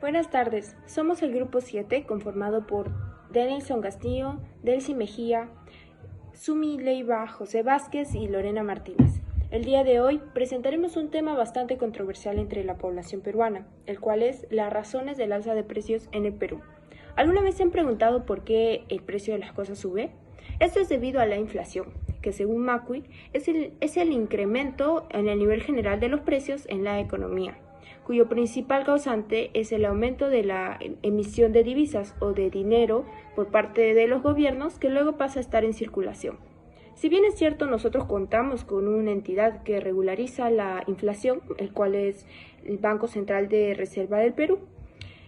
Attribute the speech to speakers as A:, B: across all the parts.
A: Buenas tardes, somos el Grupo 7 conformado por Denilson Castillo, Delcy Mejía, Sumi Leiva, José Vázquez y Lorena Martínez. El día de hoy presentaremos un tema bastante controversial entre la población peruana, el cual es las razones del alza de precios en el Perú. ¿Alguna vez se han preguntado por qué el precio de las cosas sube? Esto es debido a la inflación, que según Macui es el incremento en el nivel general de los precios en la economía, cuyo principal causante es el aumento de la emisión de divisas o de dinero por parte de los gobiernos que luego pasa a estar en circulación. Si bien es cierto, nosotros contamos con una entidad que regulariza la inflación, el cual es el Banco Central de Reserva del Perú.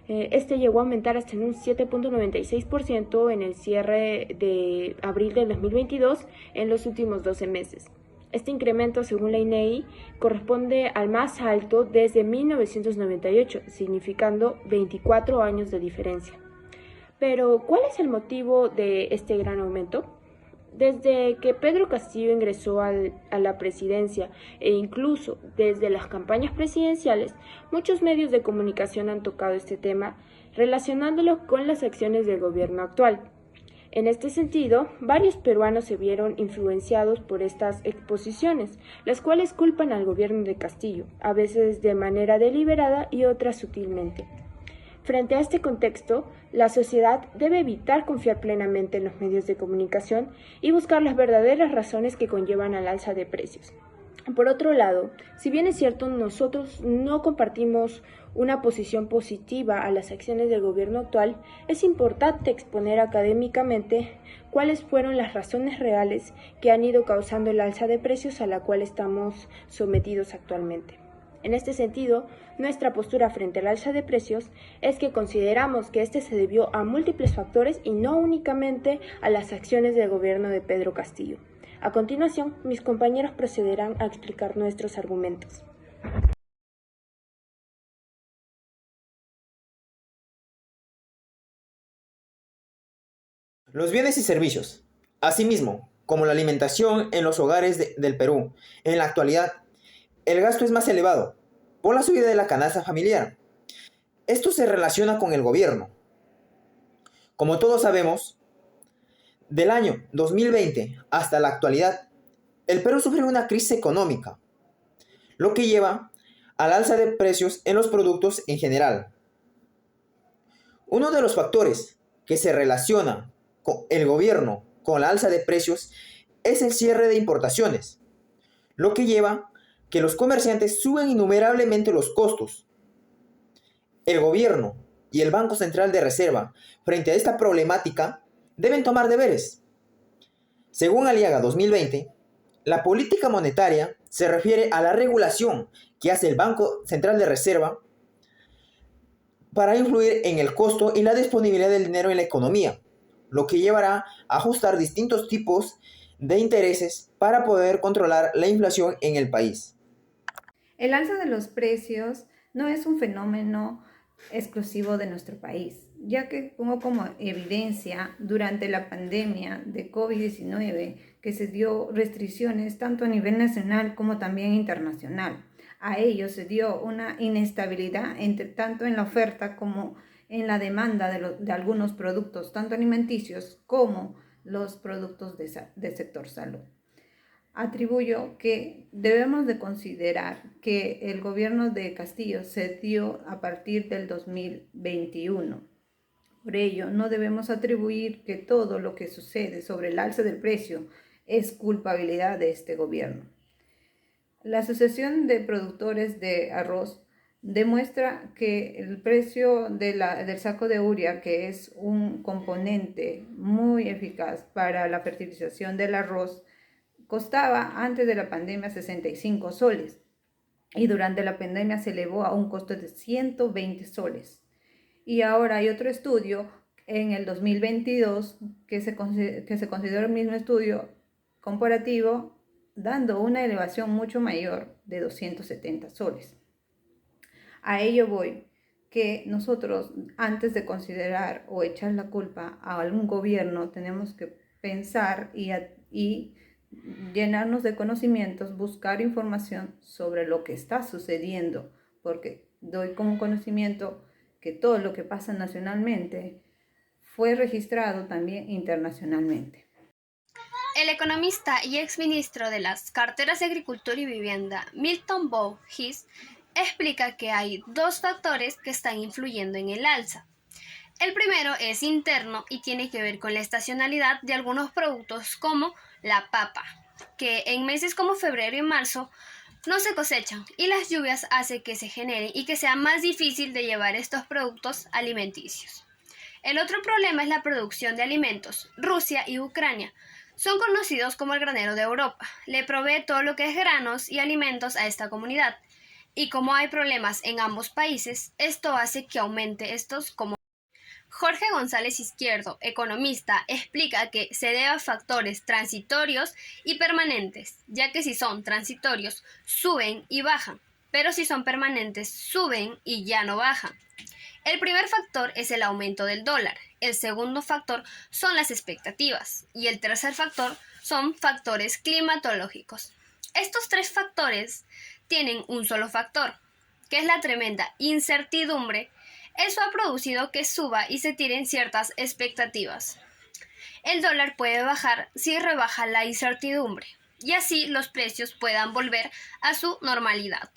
A: Este llegó a aumentar hasta en un 7.96% en el cierre de abril del 2022 en los últimos 12 meses. Este incremento, según la INEI, corresponde al más alto desde 1998, significando 24 años de diferencia. Pero, ¿cuál es el motivo de este gran aumento? Desde que Pedro Castillo ingresó a la presidencia e incluso desde las campañas presidenciales, muchos medios de comunicación han tocado este tema relacionándolo con las acciones del gobierno actual. En este sentido, varios peruanos se vieron influenciados por estas exposiciones, las cuales culpan al gobierno de Castillo, a veces de manera deliberada y otras sutilmente. Frente a este contexto, la sociedad debe evitar confiar plenamente en los medios de comunicación y buscar las verdaderas razones que conllevan al alza de precios. Por otro lado, si bien es cierto, nosotros no compartimos una posición positiva a las acciones del gobierno actual, es importante exponer académicamente cuáles fueron las razones reales que han ido causando el alza de precios a la cual estamos sometidos actualmente. En este sentido, nuestra postura frente al alza de precios es que consideramos que este se debió a múltiples factores y no únicamente a las acciones del gobierno de Pedro Castillo. A continuación, mis compañeros procederán a explicar nuestros argumentos.
B: Los bienes y servicios, asimismo, como la alimentación en los hogares del Perú, en la actualidad, el gasto es más elevado por la subida de la canasta familiar. Esto se relaciona con el gobierno. Como todos sabemos, del año 2020 hasta la actualidad, el Perú sufre una crisis económica, lo que lleva al alza de precios en los productos en general. Uno de los factores que se relaciona con el gobierno con la alza de precios es el cierre de importaciones, lo que lleva que los comerciantes suben innumerablemente los costos. El gobierno y el Banco Central de Reserva, frente a esta problemática, deben tomar deberes. Según Aliaga 2020, la política monetaria se refiere a la regulación que hace el Banco Central de Reserva para influir en el costo y la disponibilidad del dinero en la economía, lo que llevará a ajustar distintos tipos de intereses para poder controlar la inflación en el país.
C: El alza de los precios no es un fenómeno exclusivo de nuestro país, ya que pongo como evidencia durante la pandemia de COVID-19 que se dio restricciones tanto a nivel nacional como también internacional. A ello se dio una inestabilidad tanto en la oferta como en la demanda de algunos productos, tanto alimenticios como los productos del sector salud. Atribuyo que debemos de considerar que el gobierno de Castillo se dio a partir del 2021. Por ello, no debemos atribuir que todo lo que sucede sobre el alza del precio es culpabilidad de este gobierno. La Asociación de Productores de Arroz demuestra que el precio del saco de urea, que es un componente muy eficaz para la fertilización del arroz, costaba antes de la pandemia 65 soles y durante la pandemia se elevó a un costo de 120 soles. Y ahora hay otro estudio en el 2022 que se considera el mismo estudio comparativo, dando una elevación mucho mayor de 270 soles. A ello voy, que nosotros antes de considerar o echar la culpa a algún gobierno tenemos que pensar y llenarnos de conocimientos, buscar información sobre lo que está sucediendo, porque doy como conocimiento que todo lo que pasa nacionalmente fue registrado también internacionalmente.
D: El economista y exministro de las Carteras de Agricultura y Vivienda, Milton Bowe His, explica que hay dos factores que están influyendo en el alza. El primero es interno y tiene que ver con la estacionalidad de algunos productos como la papa, que en meses como febrero y marzo no se cosechan y las lluvias hacen que se generen y que sea más difícil de llevar estos productos alimenticios. El otro problema es la producción de alimentos. Rusia y Ucrania son conocidos como el granero de Europa. Le provee todo lo que es granos y alimentos a esta comunidad. Y como hay problemas en ambos países, esto hace que aumente estos como Jorge González Izquierdo, economista, explica que se debe a factores transitorios y permanentes, ya que si son transitorios, suben y bajan, pero si son permanentes, suben y ya no bajan. El primer factor es el aumento del dólar, el segundo factor son las expectativas y el tercer factor son factores climatológicos. Estos tres factores tienen un solo factor, que es la tremenda incertidumbre. Eso ha producido que suba y se tiren ciertas expectativas. El dólar puede bajar si rebaja la incertidumbre y así los precios puedan volver a su normalidad.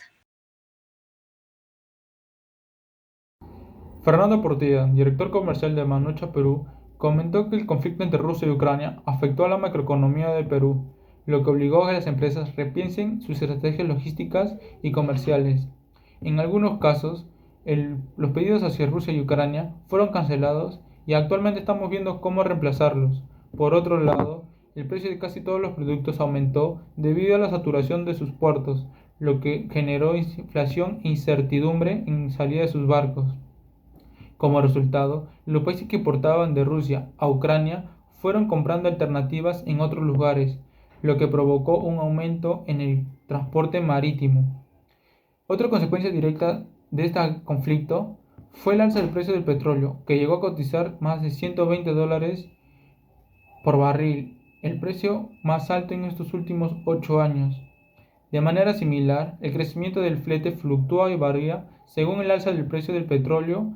E: Fernando Portilla, director comercial de Manucha Perú, comentó que el conflicto entre Rusia y Ucrania afectó a la macroeconomía del Perú, lo que obligó a que las empresas repiensen sus estrategias logísticas y comerciales. En algunos casos, los pedidos hacia Rusia y Ucrania fueron cancelados y actualmente estamos viendo cómo reemplazarlos. Por otro lado, el precio de casi todos los productos aumentó debido a la saturación de sus puertos, lo que generó inflación e incertidumbre en salida de sus barcos. Como resultado, los países que importaban de Rusia a Ucrania fueron comprando alternativas en otros lugares, lo que provocó un aumento en el transporte marítimo. Otra consecuencia directa de este conflicto fue el alza del precio del petróleo, que llegó a cotizar más de $120 por barril, el precio más alto en estos últimos 8 años. De manera similar, el crecimiento del flete fluctúa y varía según el alza del precio del petróleo,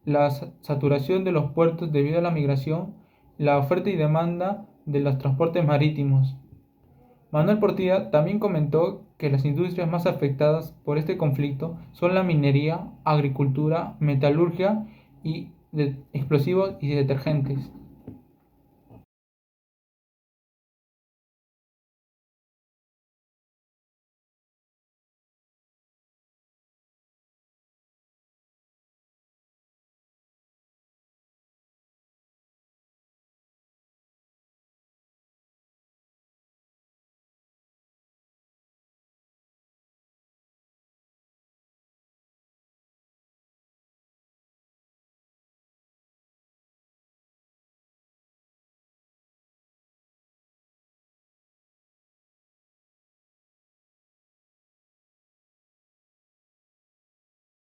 E: la saturación de los puertos debido a la migración, la oferta y demanda de los transportes marítimos. Manuel Portilla también comentó que las industrias más afectadas por este conflicto son la minería, agricultura, metalurgia y de explosivos y detergentes.